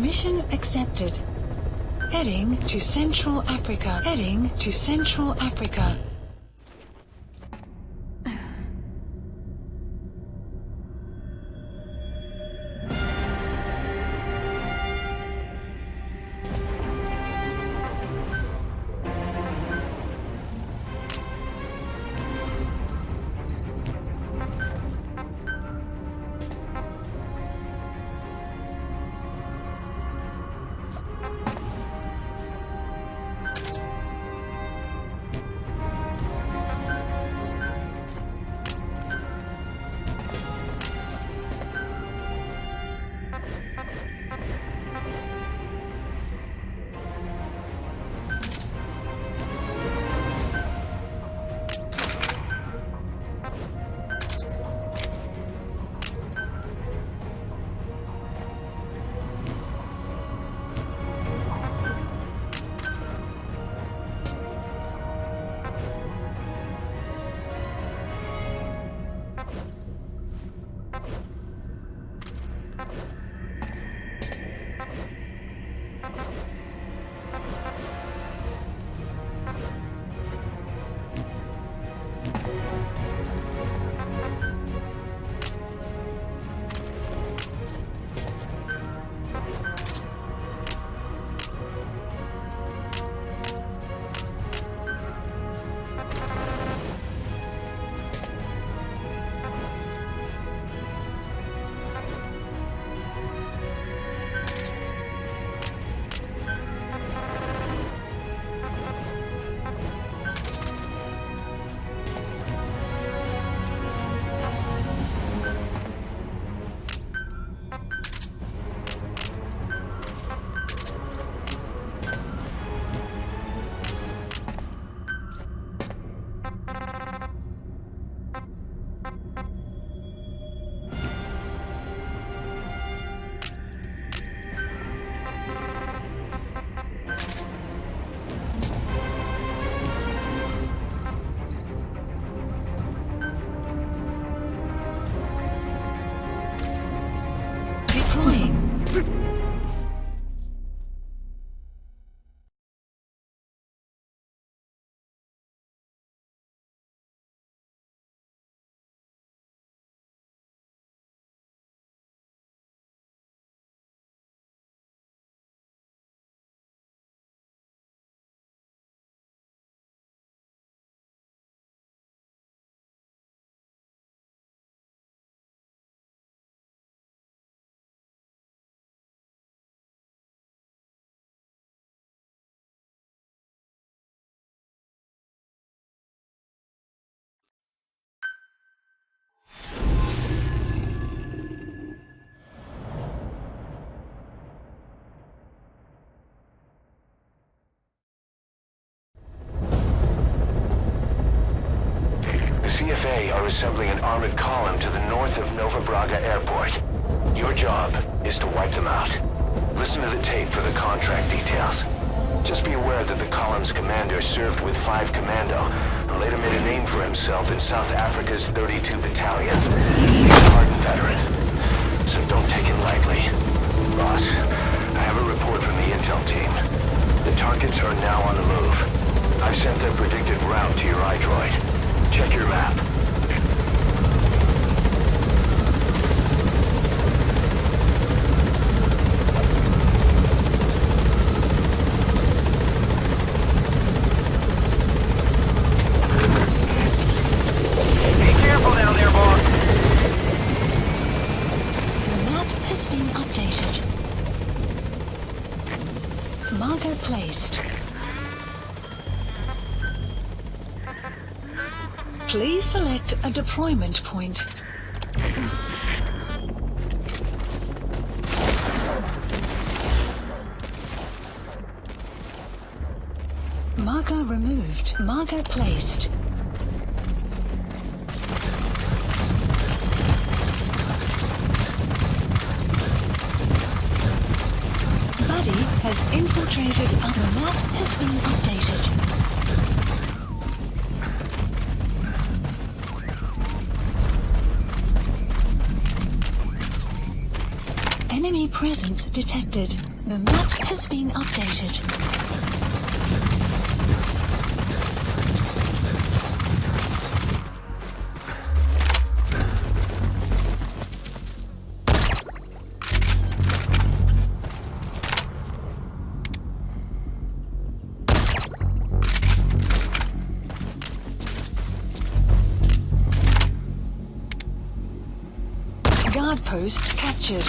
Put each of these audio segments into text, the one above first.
Mission accepted. Heading to Central Africa. Heading to Central Africa. CFA are assembling an armored column to the north of Nova Braga Airport. Your job is to wipe them out. Listen to the tape for the contract details. Just be aware that the column's commander served with 5 Commando and later made a name for himself in South Africa's 32 Battalion. He's a hardened veteran, so don't take it lightly. Boss, I have a report from the intel team. The targets are now on the move. I've sent their predicted route to your iDroid. Check your map. Be careful down there, boss. The map has been updated. Marker placed. Please select a deployment point. Marker removed. Marker placed. Buddy has infiltrated. The map has been updated. Enemy presence detected. The map has been updated. Guard post captured.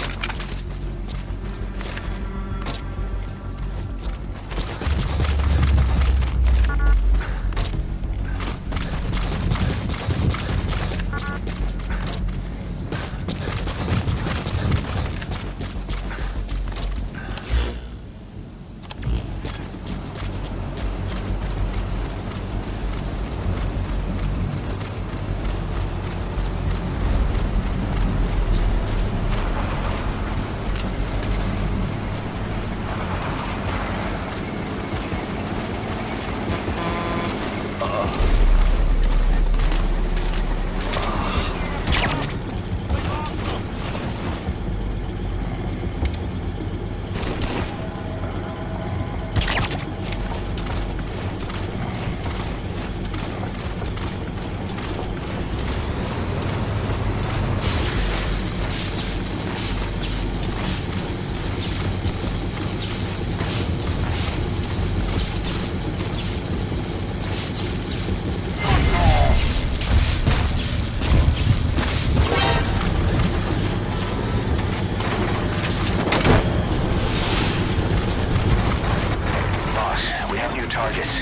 Targets.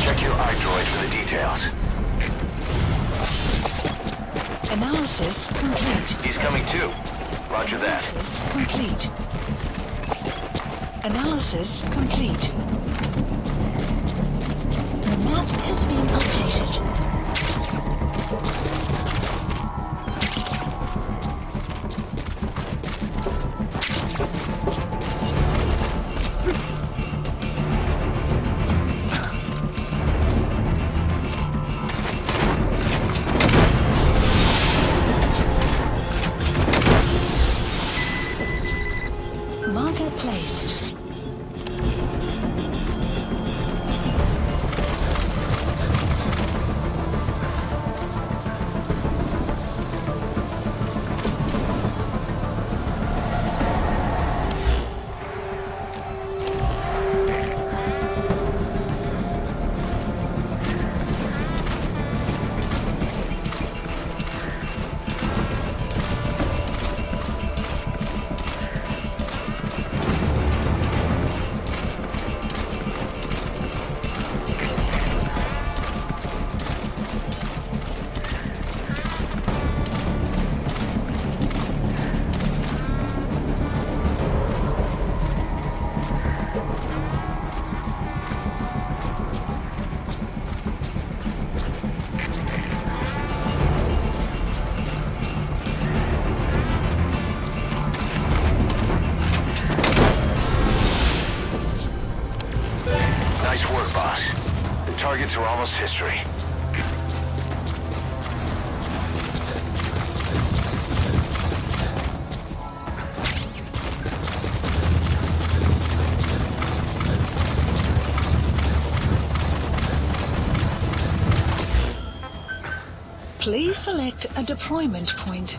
Check your iDroid for the details. Analysis complete. He's coming too. Roger that. Analysis complete. Analysis complete. The map has been updated. Marker placed. Nice work, boss. The targets are almost history. Please select a deployment point.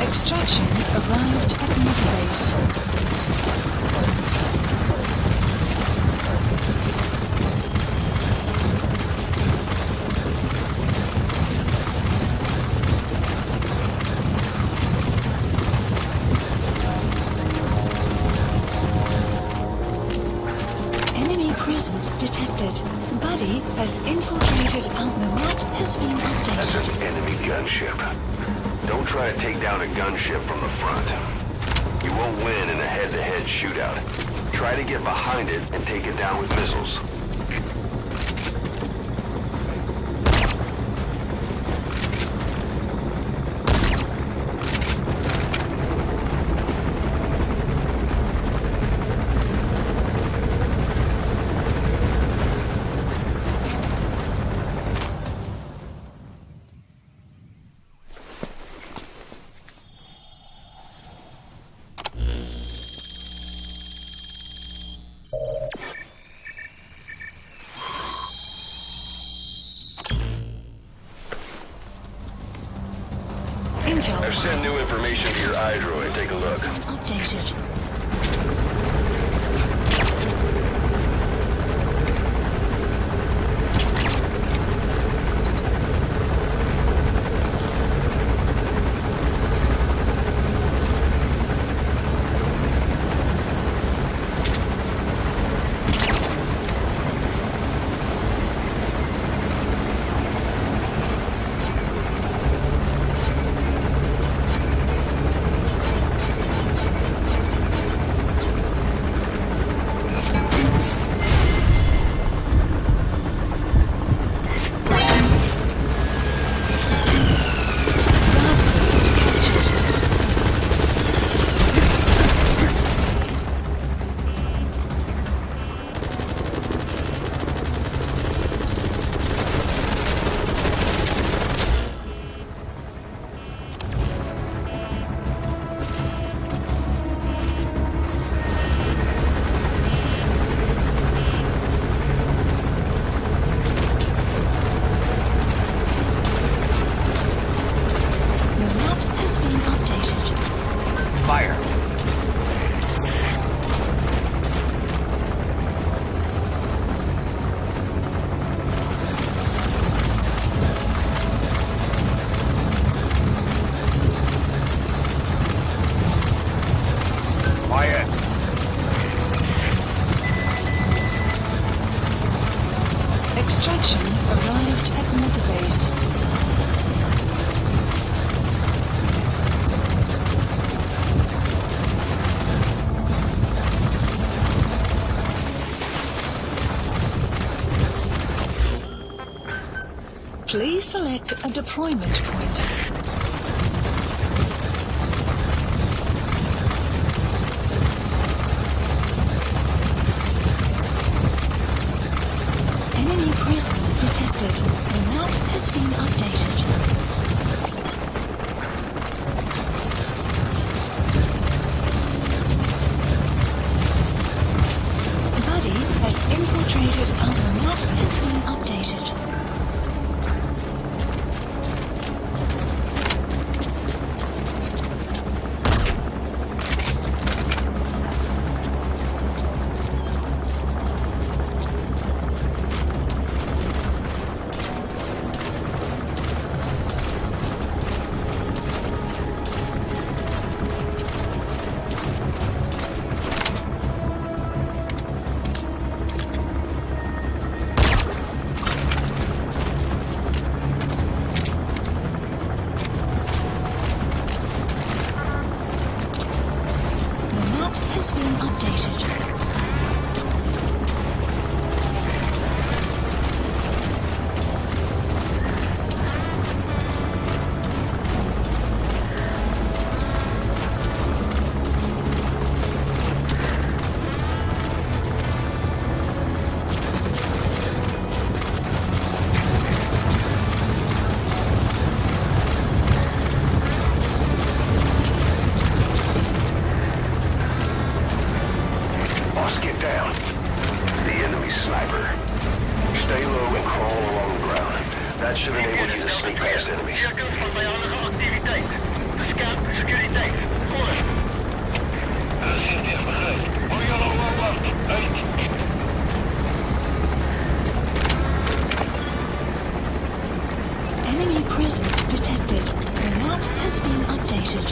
Extraction arrived at Mother Base. Enemy presence detected. Buddy has infiltrated out. The map has been That's updated. an enemy gunship. Don't try to take down a gunship from the front. You won't win in a head-to-head shootout. Try to get behind it and take it down with missiles. updated. Extraction arrived at Mother Base. Please select a deployment point. Enemy prison detected. The map has been updated. Buddy has infiltrated and the map has been updated. Has been updated. Get down. The enemy sniper. Stay low and crawl along the ground. That should enable you to sneak past enemies. Enemy prison detected. The map has been updated.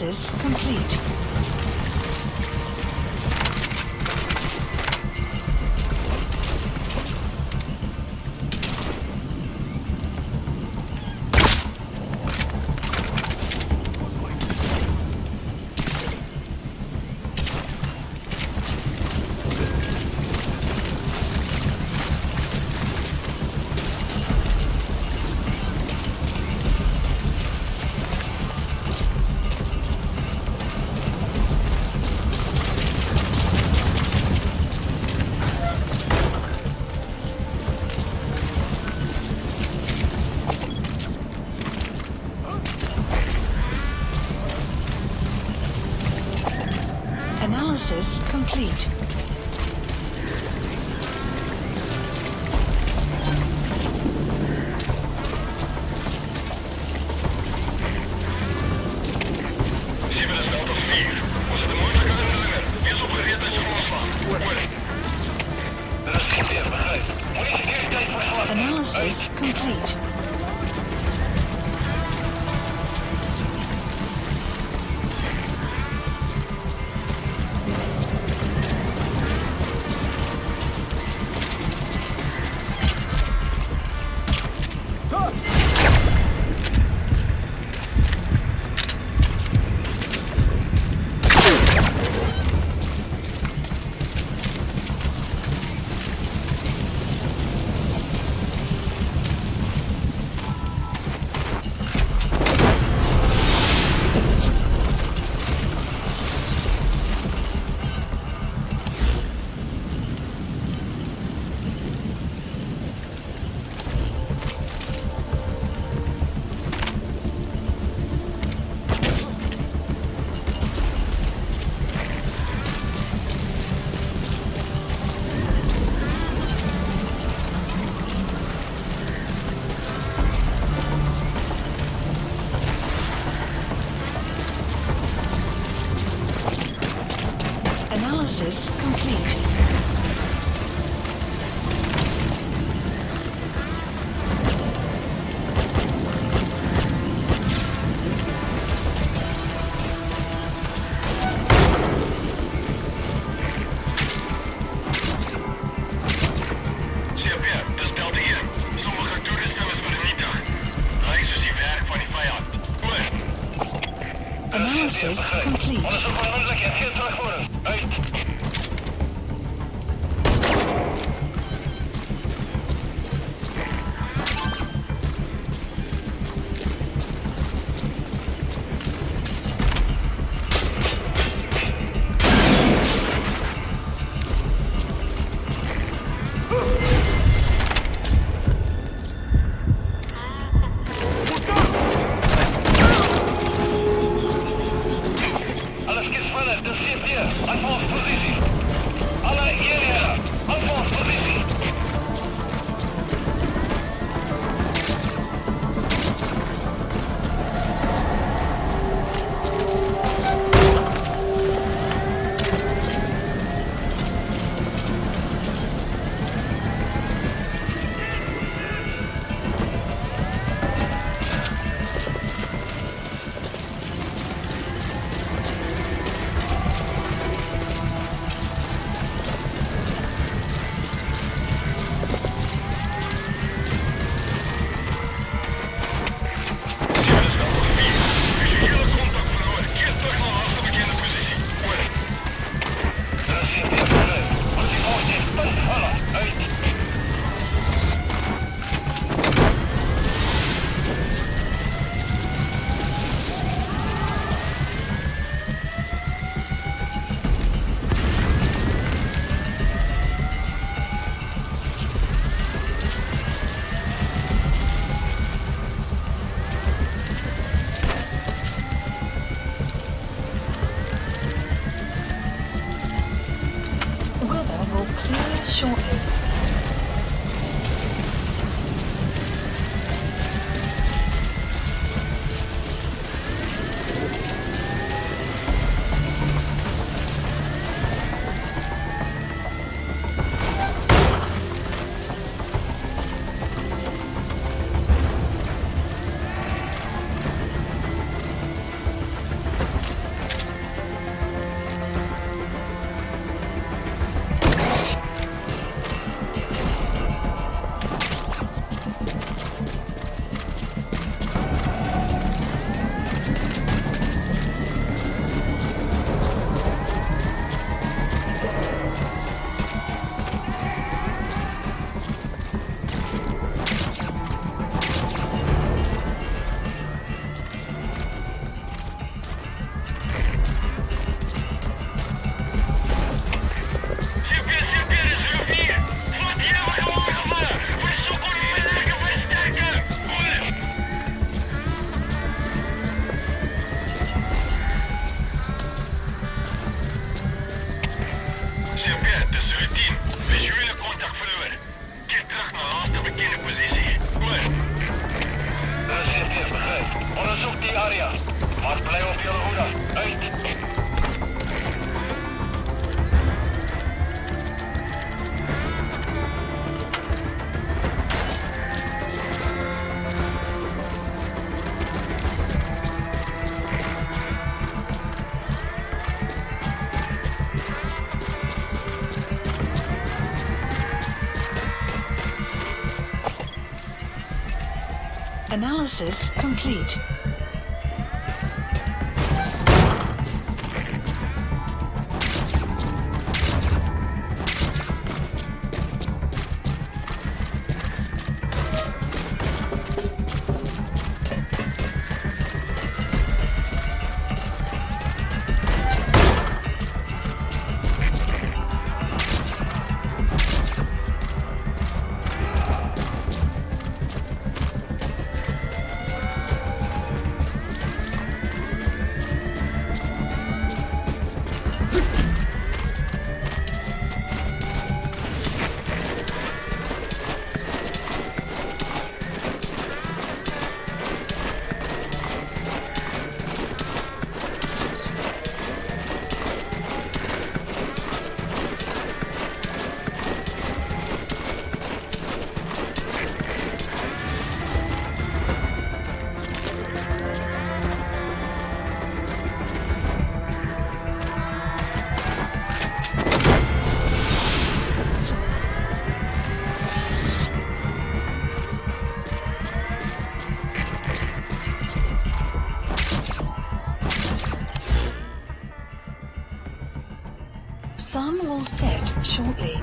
Analysis complete. Analysis complete. Analysis complete. Analysis complete. Analysis complete. Shortly. Terug naar laaste bekende positie. Goed. De CFT is begrijp. Onderzoek die area. Maar blijf op jullie hoede. Uit. Analysis complete. Sun will set shortly.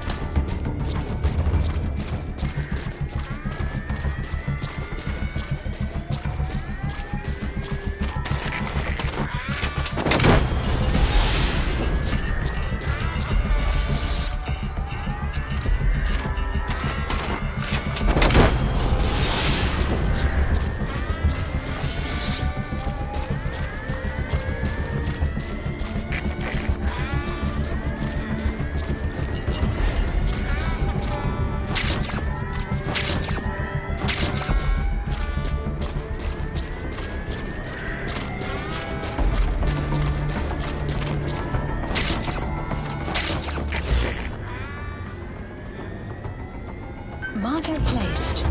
Marker placed.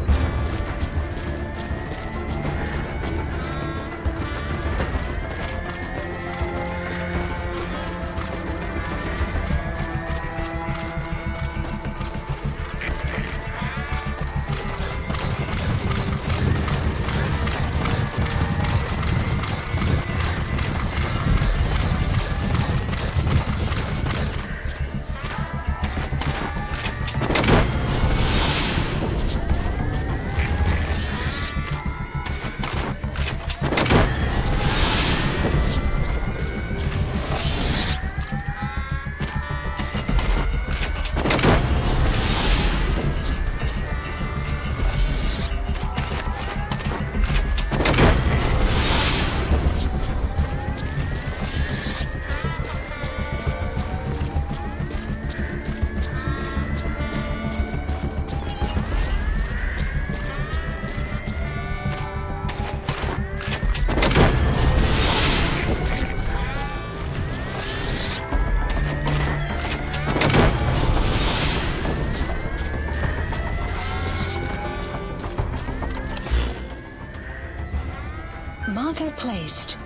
Marker placed.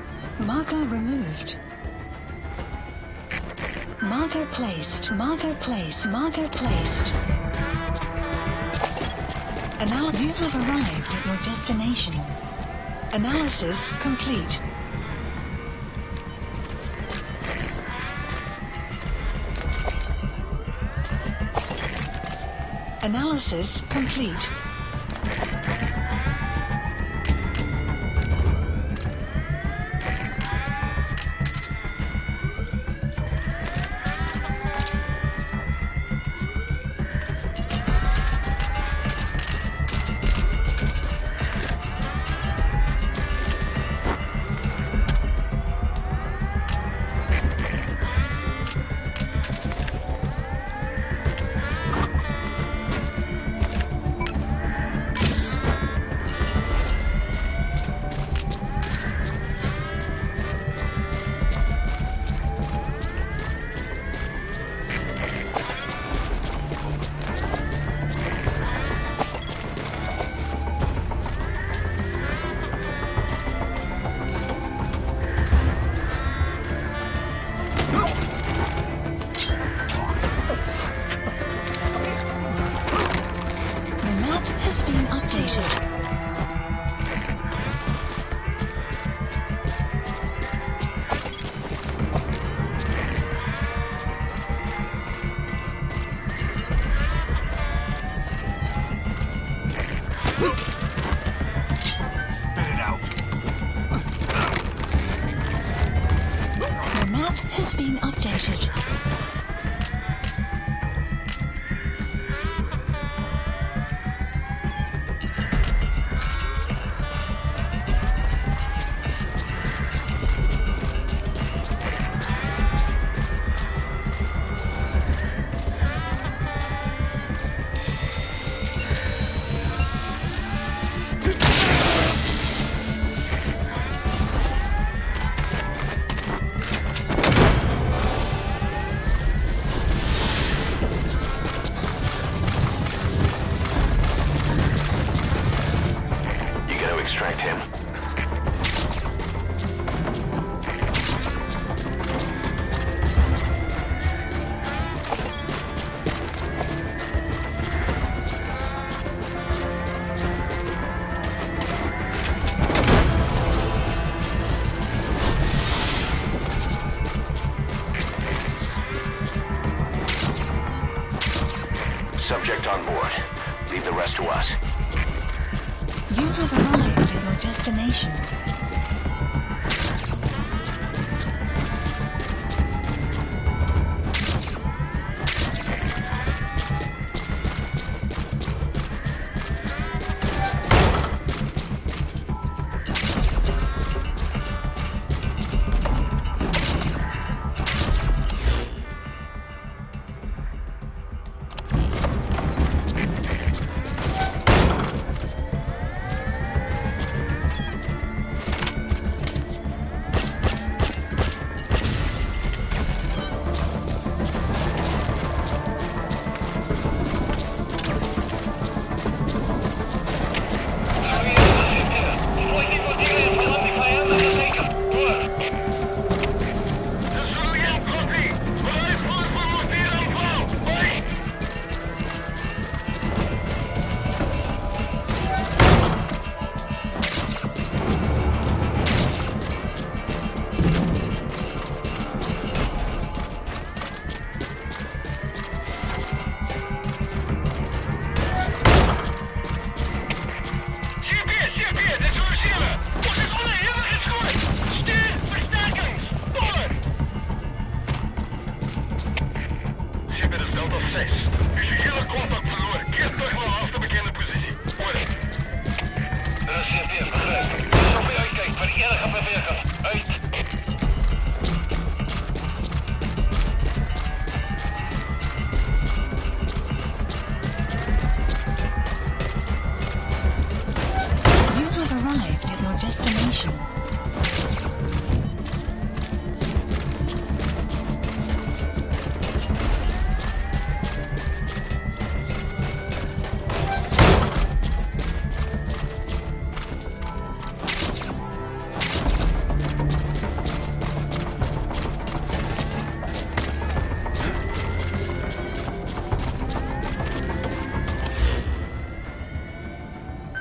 Marker removed. Marker placed. Marker placed. Marker placed. You have arrived at your destination. Analysis complete. Analysis complete. updated. Extract him. Subject on board. Leave the rest to us. You have arrived at your destination.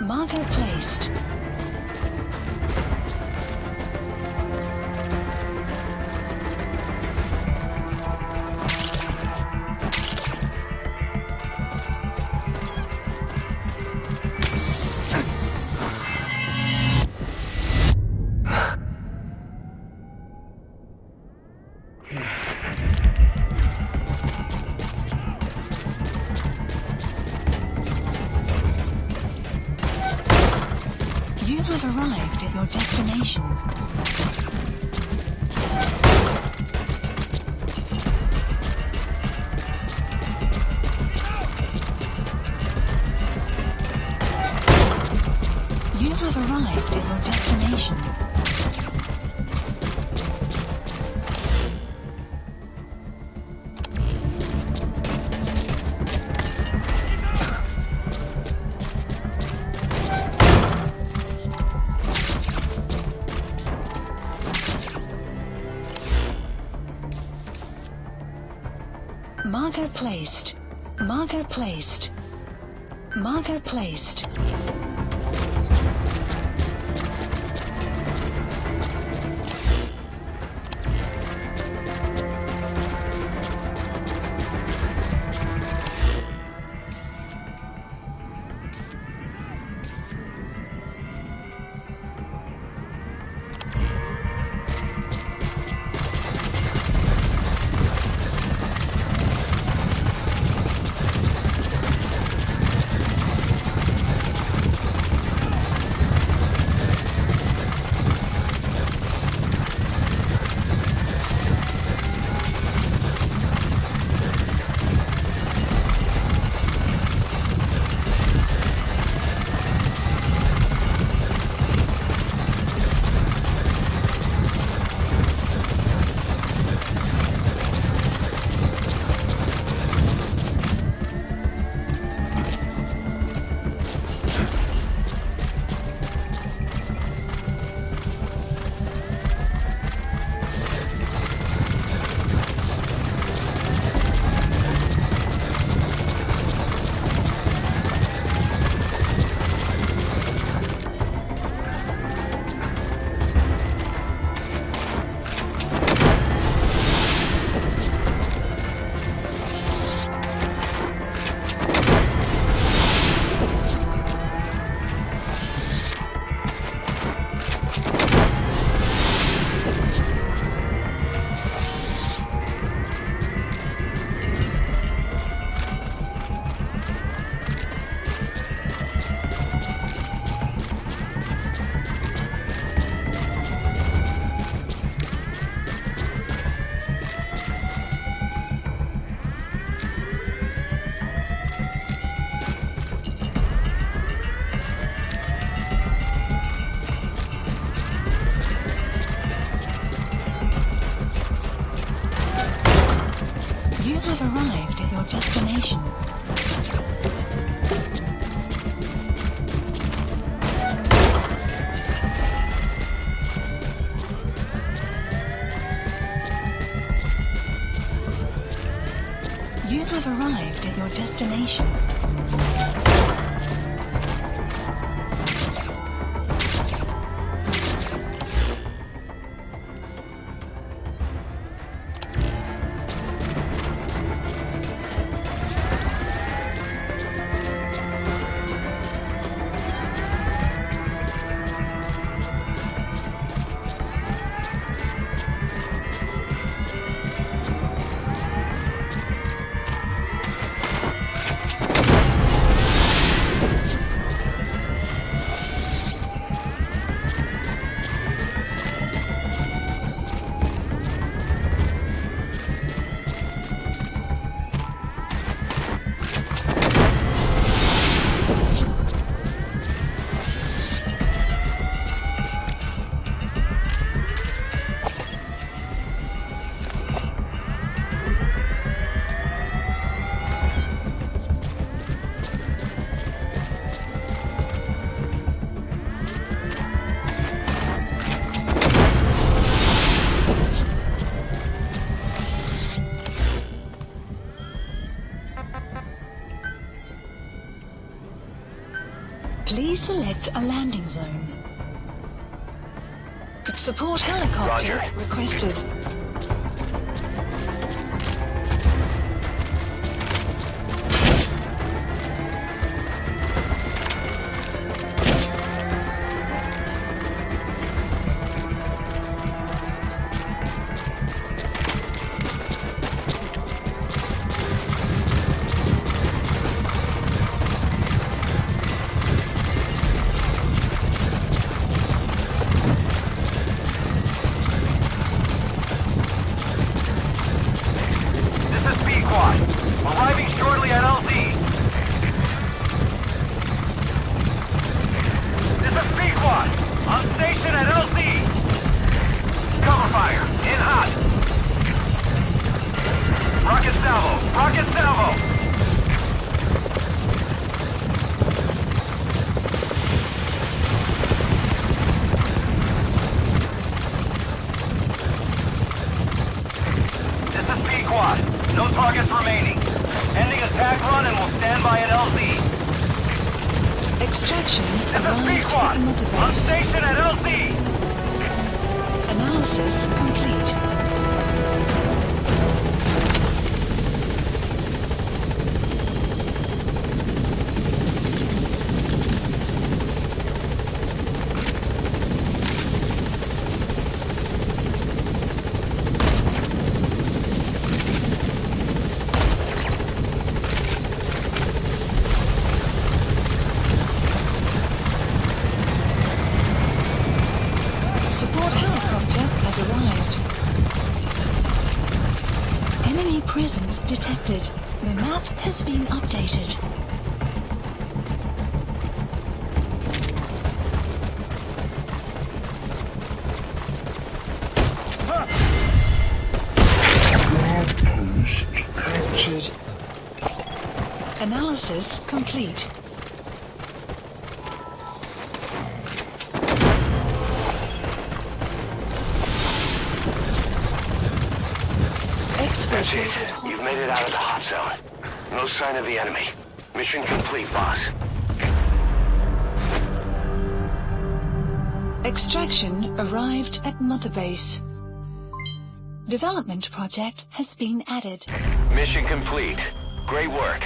Marker placed. You have arrived at your destination. You have arrived at your destination. Marker placed. Marker placed. Marker placed. You have arrived at your destination. You have arrived at your destination. Please select a landing zone. Support helicopter Roger. requested. Arriving shortly at LZ. This is P-Quad. On station at LZ. Cover fire. In hot. Rocket salvo. Rocket salvo. This is P-Quad. No targets remaining. Ending attack run and we'll stand by at LZ. Extraction This is arrived P-Quad. at Mother On Base. station at LZ. Analysis complete. Support helicopter has arrived. Enemy presence detected. The map has been updated. Captured. Analysis complete. That's it. You've made it out of the hot zone. No sign of the enemy. Mission complete, boss. Extraction arrived at Mother Base. Development project has been added. Mission complete. Great work.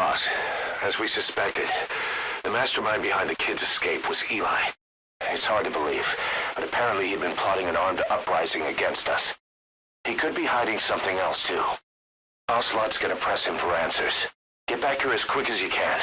Boss, as we suspected, the mastermind behind the kid's escape was Eli. It's hard to believe, but apparently he'd been plotting an armed uprising against us. He could be hiding something else, too. Ocelot's gonna press him for answers. Get back here as quick as you can.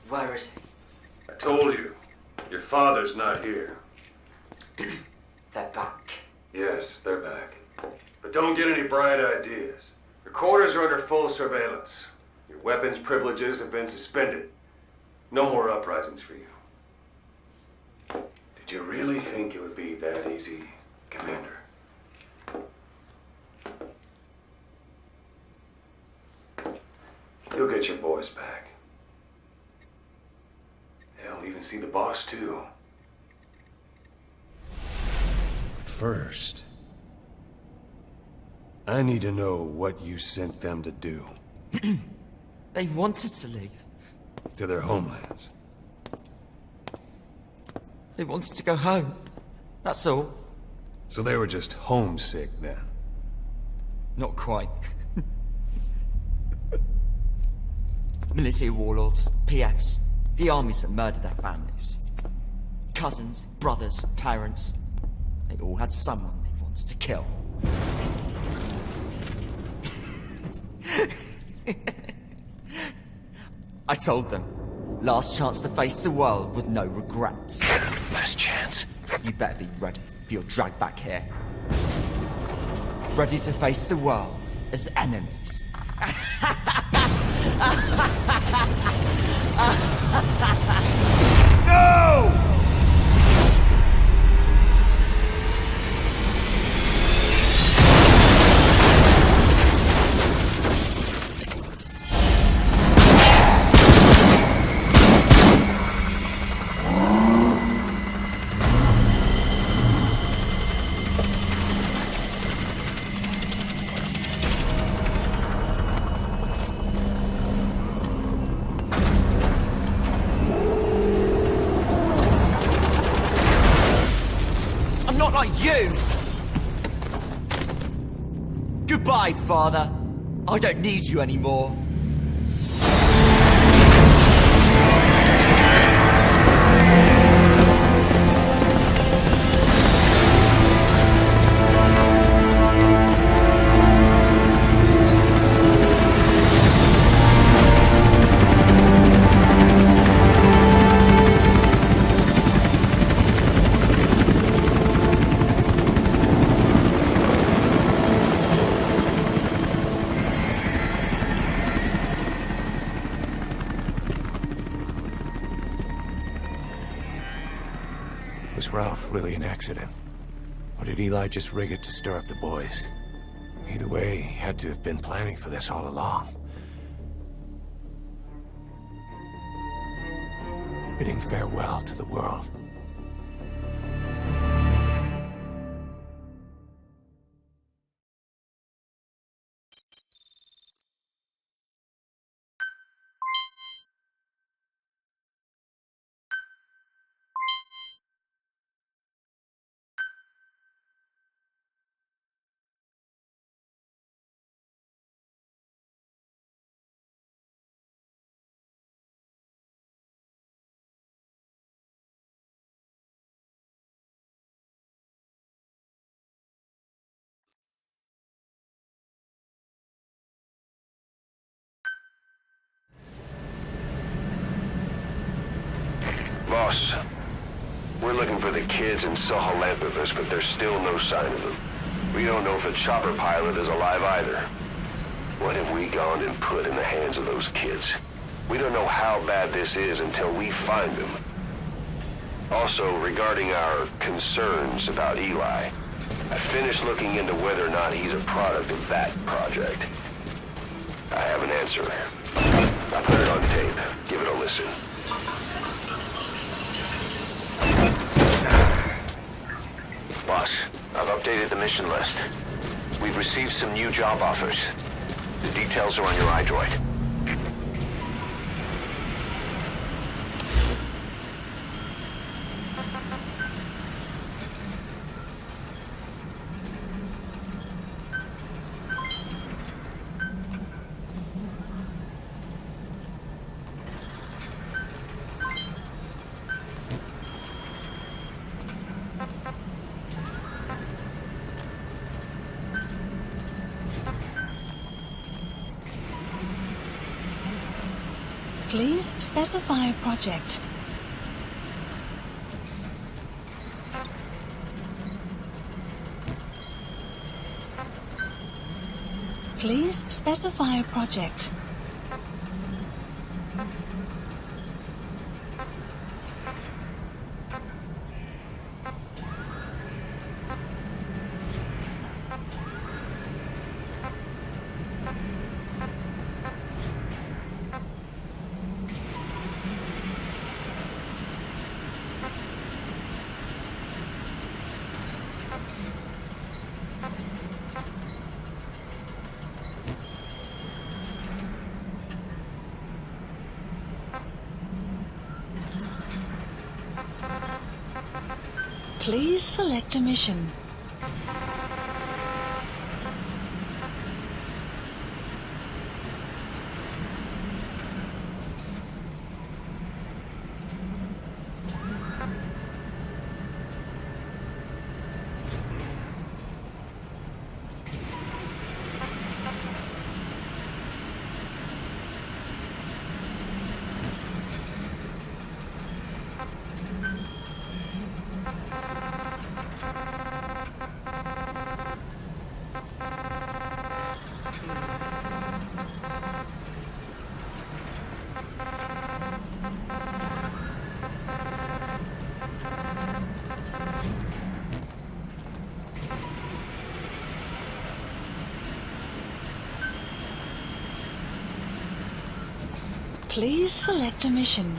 Where is he? I told you. Your father's not here. They're back. Yes, they're back. But don't get any bright ideas. Your quarters are under full surveillance. Your weapons privileges have been suspended. No more uprisings for you. Did you really think it would be that easy, Commander? You'll get your boys back. Hell, even see the boss, too. But first, I need to know what you sent them to do. They wanted to leave. To their homelands. They wanted to go home. That's all. So they were just homesick, then? Not quite. Military warlords, PFs, the armies that murdered their families. Cousins, brothers, parents. They all had someone they wanted to kill. I told them, last chance to face the world with no regrets. Last chance? You better be ready for your drag back here. Ready to face the world as enemies. No! Not like you! Goodbye, Father. I don't need you anymore. Was Ralph really an accident? Or did Eli just rig it to stir up the boys? Either way, he had to have been planning for this all along. Bidding farewell to the world. Boss, we're looking for the kids in Sahalanthropus, but there's still no sign of them. We don't know if the chopper pilot is alive either. What have we gone and put in the hands of those kids? We don't know how bad this is until we find them. Also, regarding our concerns about Eli, I finished looking into whether or not he's a product of that project. I have an answer. I put it on tape. Give it a listen. Boss, I've updated updated the mission list. We've received some new job offers. The details are on your iDroid. Please specify project. Please specify project. Please select a mission. Please select a mission.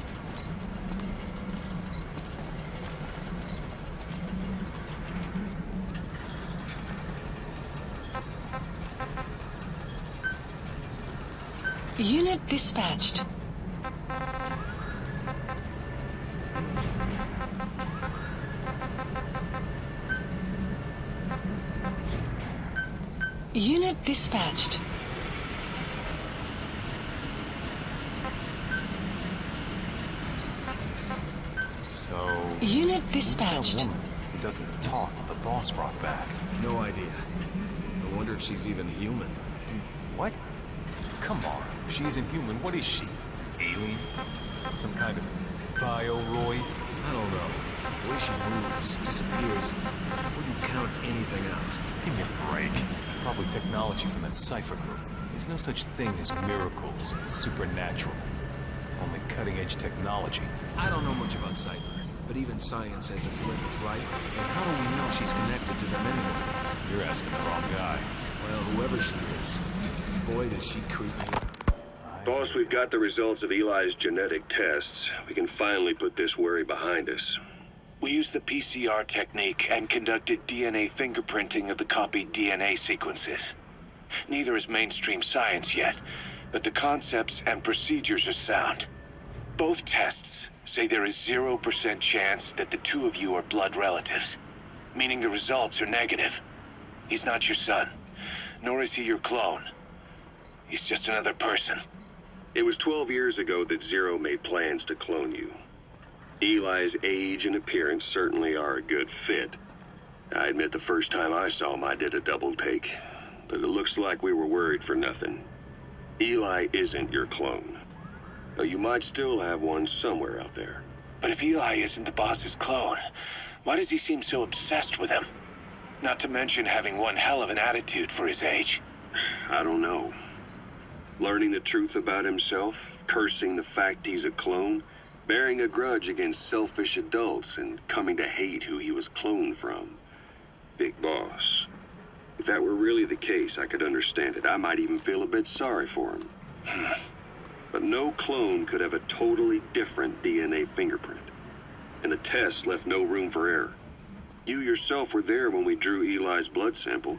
Unit dispatched. Unit dispatched. Unit dispatched. Who's that woman who doesn't talk that the boss brought back? No idea. I wonder if she's even human. What? Come on. If she isn't human, what is she? Alien? Some kind of bioroid? I don't know. The way she moves, disappears, I wouldn't count anything out. Give me a break. It's probably technology from that cipher group. There's no such thing as miracles or the supernatural. Only cutting-edge technology. I don't know much about cipher, but even science has its limits, right? And how do we know she's connected to them anyway? You're asking the wrong guy. Well, whoever she is, boy, does she creep me. Boss, we've got the results of Eli's genetic tests. We can finally put this worry behind us. We used the PCR technique and conducted DNA fingerprinting of the copied DNA sequences. Neither is mainstream science yet, but the concepts and procedures are sound. Both tests say there is 0% chance that the two of you are blood relatives, meaning the results are negative. He's not your son, nor is he your clone. He's just another person. It was 12 years ago that Zero made plans to clone you. Eli's age and appearance certainly are a good fit. I admit the first time I saw him, I did a double take. But it looks like we were worried for nothing. Eli isn't your clone. Though you might still have one somewhere out there. But if Eli isn't the boss's clone, why does he seem so obsessed with him? Not to mention having one hell of an attitude for his age. I don't know. Learning the truth about himself, cursing the fact he's a clone, bearing a grudge against selfish adults, and coming to hate who he was cloned from. Big boss. If that were really the case, I could understand it. I might even feel a bit sorry for him. But no clone could have a totally different DNA fingerprint. And the tests left no room for error. You yourself were there when we drew Eli's blood sample.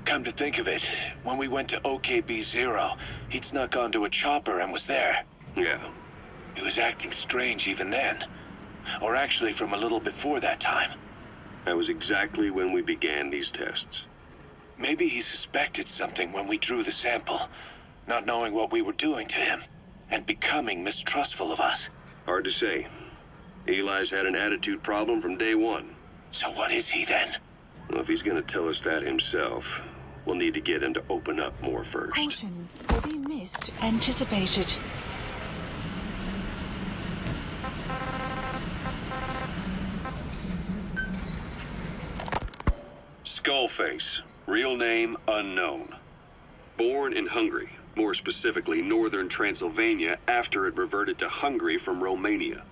Come to think of it, when we went to OKB-0, he'd snuck onto a chopper and was there. Yeah. He was acting strange even then. Or actually from a little before that time. That was exactly when we began these tests. Maybe he suspected something when we drew the sample, not knowing what we were doing to him, and becoming mistrustful of us. Hard to say. Eli's had an attitude problem from day one. So what is he then? Well, if he's gonna tell us that himself, we'll need to get him to open up more first. Caution, heavy mist anticipated. Skullface, real name unknown. Born in Hungary, more specifically northern Transylvania after it reverted to Hungary from Romania.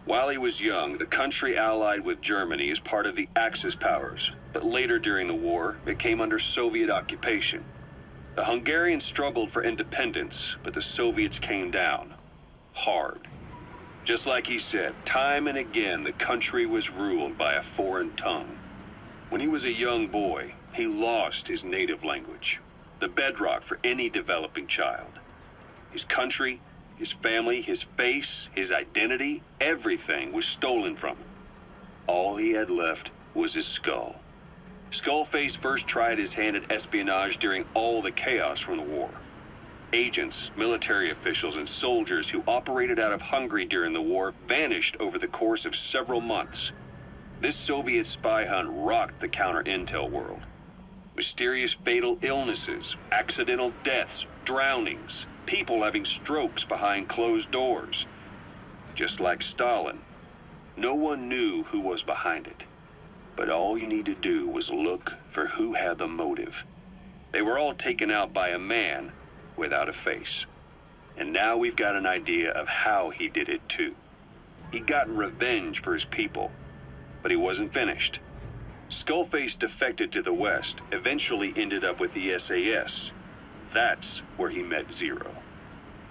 While he was young, the country allied with Germany as part of the Axis powers, but later during the war, it came under Soviet occupation. The Hungarians struggled for independence, but the Soviets came down. Hard. Just like he said, time and again the country was ruled by a foreign tongue. When he was a young boy, he lost his native language, the bedrock for any developing child. His country, his family, his face, his identity, everything was stolen from him. All he had left was his skull. Skullface first tried his hand at espionage during all the chaos from the war. Agents, military officials, and soldiers who operated out of Hungary during the war vanished over the course of several months. This Soviet spy hunt rocked the counter-intel world. Mysterious fatal illnesses, accidental deaths, drownings, people having strokes behind closed doors. Just like Stalin, no one knew who was behind it. But all you need to do was look for who had the motive. They were all taken out by a man without a face. And now we've got an idea of how he did it too. He'd gotten revenge for his people, but he wasn't finished. Skullface defected to the West, eventually ended up with the SAS. That's where he met Zero.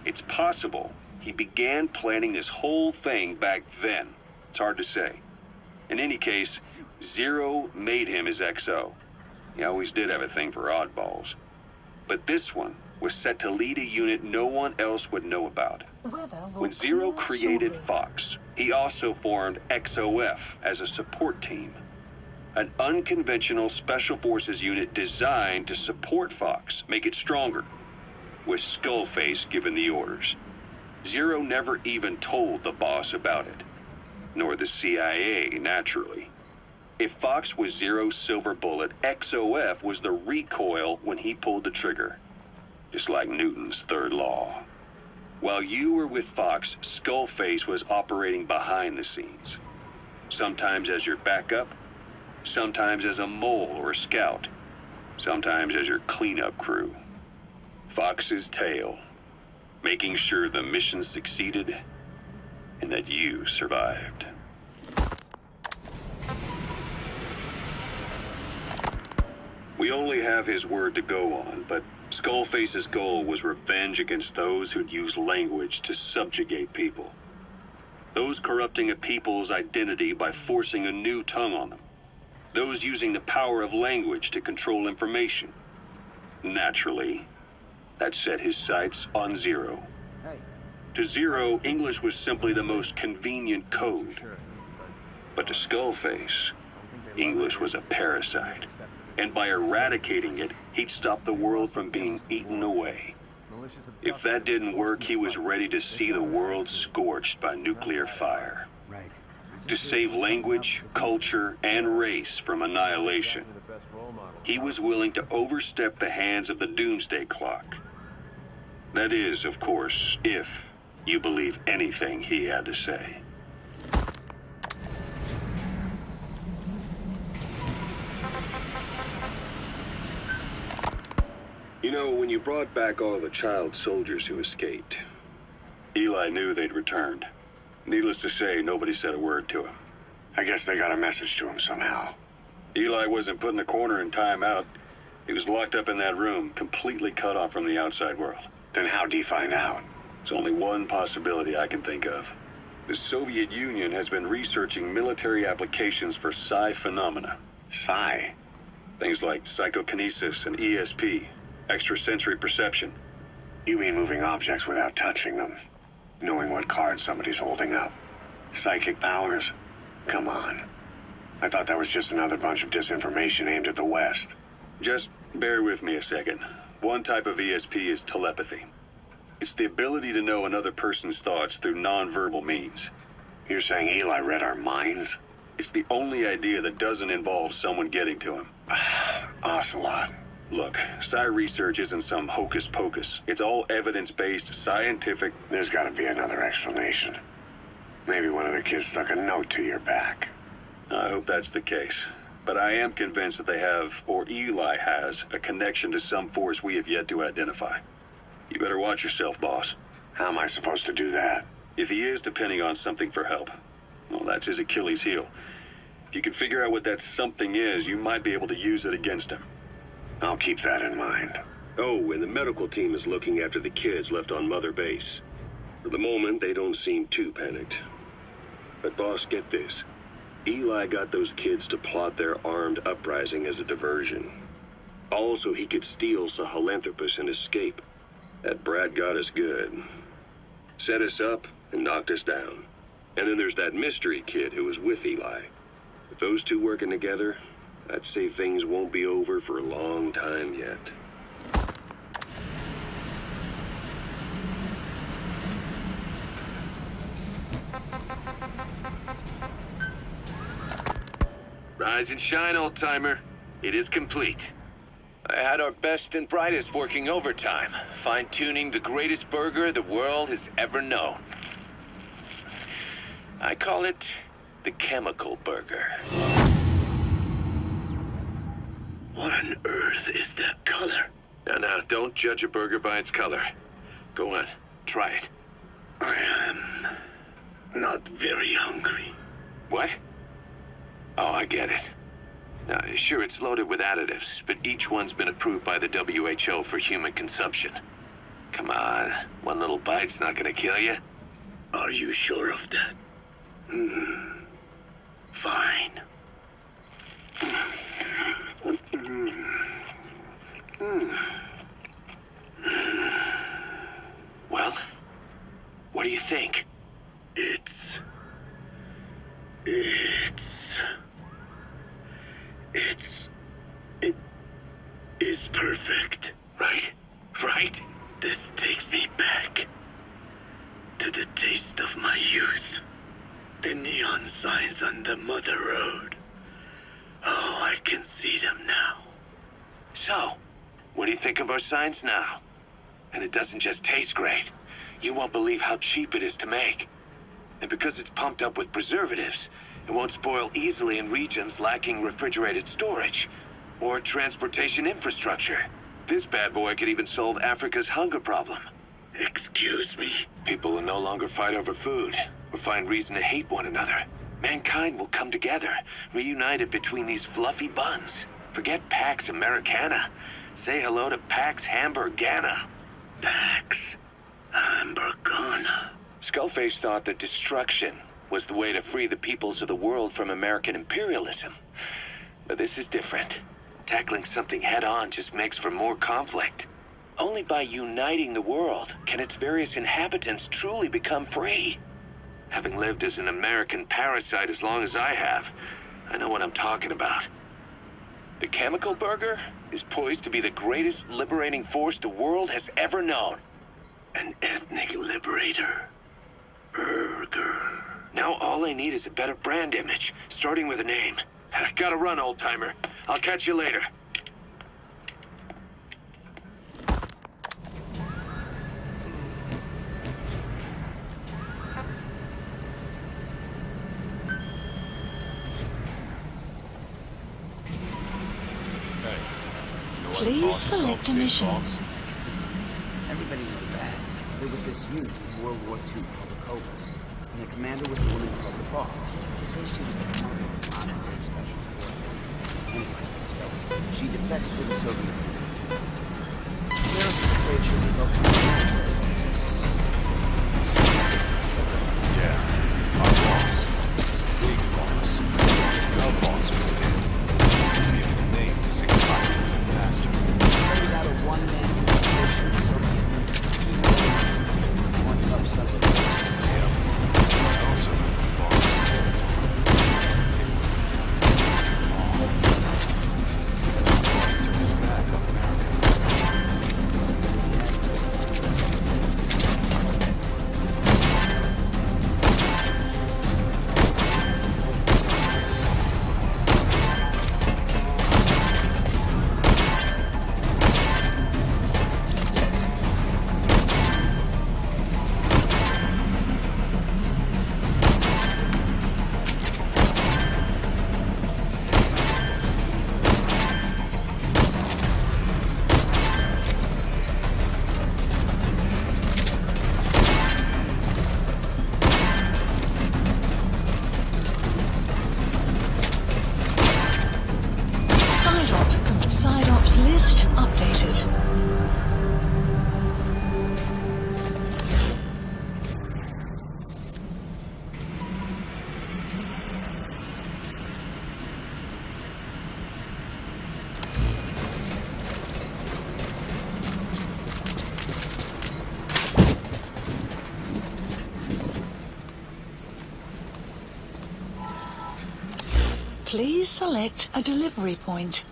It's possible he began planning this whole thing back then. It's hard to say. In any case, Zero made him his XO. He always did have a thing for oddballs. But this one was set to lead a unit no one else would know about. When Zero created Fox, he also formed XOF as a support team. An unconventional special forces unit designed to support Fox, make it stronger, with Skullface given the orders. Zero never even told the boss about it, nor the CIA, naturally. If Fox was Zero's silver bullet, XOF was the recoil when he pulled the trigger, just like Newton's third law. While you were with Fox, Skullface was operating behind the scenes, sometimes as your backup, sometimes as a mole or a scout, sometimes as your cleanup crew. Fox's tail, making sure the mission succeeded and that you survived. We only have his word to go on, but Skullface's goal was revenge against those who'd use language to subjugate people. Those corrupting a people's identity by forcing a new tongue on them. Those using the power of language to control information. Naturally, that set his sights on Zero. To Zero, English was simply the most convenient code. But to Skullface, English was a parasite. And by eradicating it, he'd stop the world from being eaten away. If that didn't work, he was ready to see the world scorched by nuclear fire. To save language, culture, and race from annihilation. He was willing to overstep the hands of the doomsday clock. That is, of course, if you believe anything he had to say. You know, when you brought back all the child soldiers who escaped, Eli knew they'd returned. Needless to say, nobody said a word to him. I guess they got a message to him somehow. Eli wasn't put in the corner in time out. He was locked up in that room, completely cut off from the outside world. Then how'd he find out? It's only one possibility I can think of. The Soviet Union has been researching military applications for psi phenomena. Psi? Things like psychokinesis and ESP, extrasensory perception. You mean moving objects without touching them? Knowing what card somebody's holding up? Psychic powers? Come on. I thought that was just another bunch of disinformation aimed at the West. Just bear with me a second. One type of ESP is telepathy. It's the ability to know another person's thoughts through nonverbal means. You're saying Eli read our minds? It's the only idea that doesn't involve someone getting to him. Ocelot. Look, psi research isn't some hocus pocus. It's all evidence-based, scientific... There's gotta be another explanation. Maybe one of the kids stuck a note to your back. I hope that's the case. But I am convinced that they have, or Eli has, a connection to some force we have yet to identify. You better watch yourself, boss. How am I supposed to do that? If he is depending on something for help, well, that's his Achilles heel. If you can figure out what that something is, you might be able to use it against him. I'll keep that in mind. Oh, and the medical team is looking after the kids left on Mother Base. For the moment, they don't seem too panicked. But boss, get this. Eli got those kids to plot their armed uprising as a diversion. Also, he could steal Sahelanthropus and escape. That brat got us good. Set us up and knocked us down. And then there's that mystery kid who was with Eli. With those two working together, I'd say things won't be over for a long time yet. Rise and shine, old-timer. It is complete. I had our best and brightest working overtime, fine-tuning the greatest burger the world has ever known. I call it the chemical burger. What on earth is that color? Now, don't judge a burger by its color. Go on, try it. I am not very hungry. What? Oh, I get it. Now, sure, it's loaded with additives, but each one's been approved by the WHO for human consumption. Come on, one little bite's not gonna kill you. Are you sure of that? Fine. Well, what do you think? It is perfect, right? Right? This takes me back to the taste of my youth. The neon signs on the Mother Road. Oh, I can see them now. So, what do you think of our signs now? And it doesn't just taste great. You won't believe how cheap it is to make. And because it's pumped up with preservatives, it won't spoil easily in regions lacking refrigerated storage or transportation infrastructure. This bad boy could even solve Africa's hunger problem. Excuse me? People will no longer fight over food or find reason to hate one another. Mankind will come together, reunited between these fluffy buns. Forget Pax Americana. Say hello to Pax Hamburgana. Pax Hamburgana. Skullface thought that destruction was the way to free the peoples of the world from American imperialism. But this is different. Tackling something head-on just makes for more conflict. Only by uniting the world can its various inhabitants truly become free. Having lived as an American parasite as long as I have, I know what I'm talking about. The chemical burger is poised to be the greatest liberating force the world has ever known. An ethnic liberator. Burger. Now all I need is a better brand image, starting with a name. I gotta run, old-timer. I'll catch you later. Please select a mission. Everybody knows that. There was this unit in World War II called the Cobras, and the commander was a woman called the Boss. They say she was the mother of modern-day special forces. Anyway, so she defects to the Soviet Union. America's afraid she'll be welcomed to terrorist. Yeah, Please select a delivery point.